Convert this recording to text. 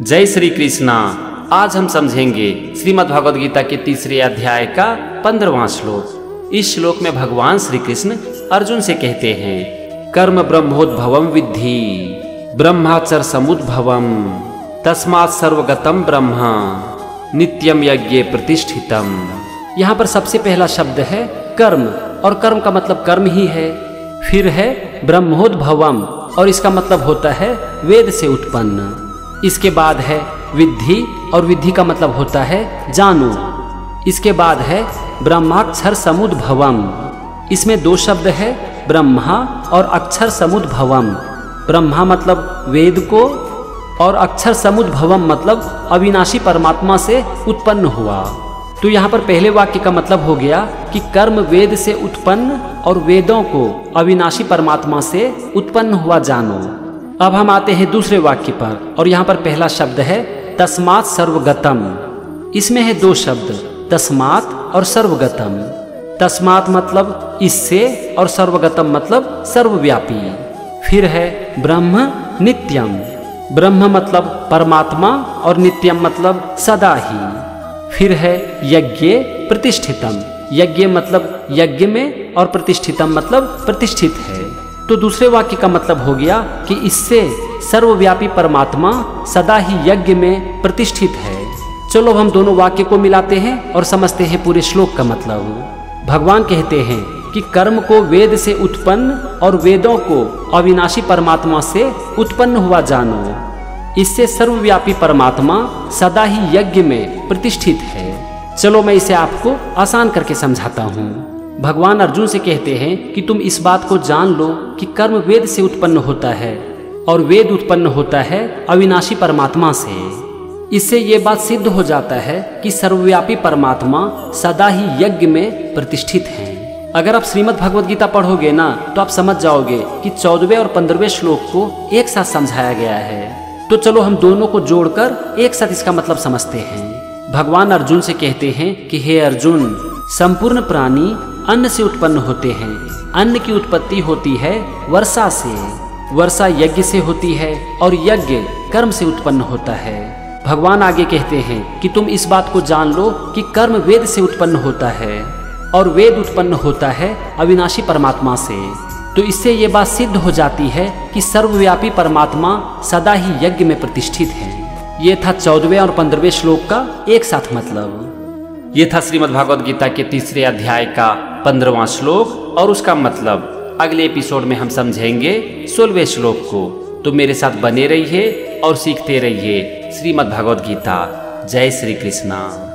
जय श्री कृष्णा। आज हम समझेंगे श्रीमद् भगवद गीता के तीसरे अध्याय का 15वां श्लोक। इस श्लोक में भगवान श्री कृष्ण अर्जुन से कहते हैं, कर्म ब्रह्मोद्भवम विद्धि ब्रह्माचर समुद्भवम तस्मात् सर्वगतम ब्रह्म नित्यम यज्ञे प्रतिष्ठितम। यहाँ पर सबसे पहला शब्द है कर्म, और कर्म का मतलब कर्म ही है। फिर है ब्रह्मोद्भवम, और इसका मतलब होता है वेद से उत्पन्न। इसके बाद है विद्धि, और विद्धि का मतलब होता है जानो। इसके बाद है ब्रह्माक्षर समुद्भवम। इसमें दो शब्द है ब्रह्मा और अक्षर समुद्भवम। ब्रह्मा मतलब वेद को, और अक्षर समुद्भवम मतलब अविनाशी परमात्मा से उत्पन्न हुआ। तो यहाँ पर पहले वाक्य का मतलब हो गया कि कर्म वेद से उत्पन्न और वेदों को अविनाशी परमात्मा से उत्पन्न हुआ जानो। अब हम आते हैं दूसरे वाक्य पर, और यहाँ पर पहला शब्द है तस्मात् सर्वगतम। इसमें है दो शब्द तस्मात् और सर्वगतम। तस्मात् मतलब इससे, और सर्वगतम मतलब सर्वव्यापी। फिर है ब्रह्म नित्यम। ब्रह्म मतलब परमात्मा, और नित्यम मतलब सदा ही। फिर है यज्ञ प्रतिष्ठितम। यज्ञ मतलब यज्ञ में, और प्रतिष्ठितम मतलब प्रतिष्ठित है। तो दूसरे वाक्य का मतलब हो गया कि इससे सर्वव्यापी परमात्मा सदा ही यज्ञ में प्रतिष्ठित है। चलो हम दोनों वाक्य को मिलाते हैं और समझते हैं पूरे श्लोक का मतलब। भगवान कहते हैं कि कर्म को वेद से उत्पन्न और वेदों को अविनाशी परमात्मा से उत्पन्न हुआ जानो। इससे सर्वव्यापी परमात्मा सदा ही यज्ञ में प्रतिष्ठित है। चलो मैं इसे आपको आसान करके समझाता हूँ। भगवान अर्जुन से कहते हैं कि तुम इस बात को जान लो कि कर्म वेद से उत्पन्न होता है, और वेद उत्पन्न होता है अविनाशी परमात्मा से। इससे ये बात सिद्ध हो जाता है कि सर्वव्यापी परमात्मा सदा ही यज्ञ में प्रतिष्ठित है। अगर आप श्रीमद् भगवद गीता पढ़ोगे ना, तो आप समझ जाओगे कि 14वें और 15वें श्लोक को एक साथ समझाया गया है। तो चलो हम दोनों को जोड़कर एक साथ इसका मतलब समझते हैं। भगवान अर्जुन से कहते हैं कि हे अर्जुन, संपूर्ण प्राणी अन्न से उत्पन्न होते हैं। अन्न की उत्पत्ति होती है वर्षा से, वर्षा यज्ञ से होती है, और यज्ञ कर्म से उत्पन्न होता है। भगवान आगे कहते हैं कि तुम इस बात को जान लो कि कर्म वेद से उत्पन्न होता है, और वेद उत्पन्न होता है अविनाशी परमात्मा से। तो इससे ये बात सिद्ध हो जाती है कि सर्वव्यापी परमात्मा सदा ही यज्ञ में प्रतिष्ठित है। ये था 14वें और 15वें श्लोक का एक साथ मतलब। ये था श्रीमद् भागवत गीता के तीसरे अध्याय का 15वां श्लोक, और उसका मतलब अगले एपिसोड में हम समझेंगे 16वें श्लोक को। तो मेरे साथ बने रहिए और सीखते रहिए श्रीमद् भागवत गीता। जय श्री कृष्णा।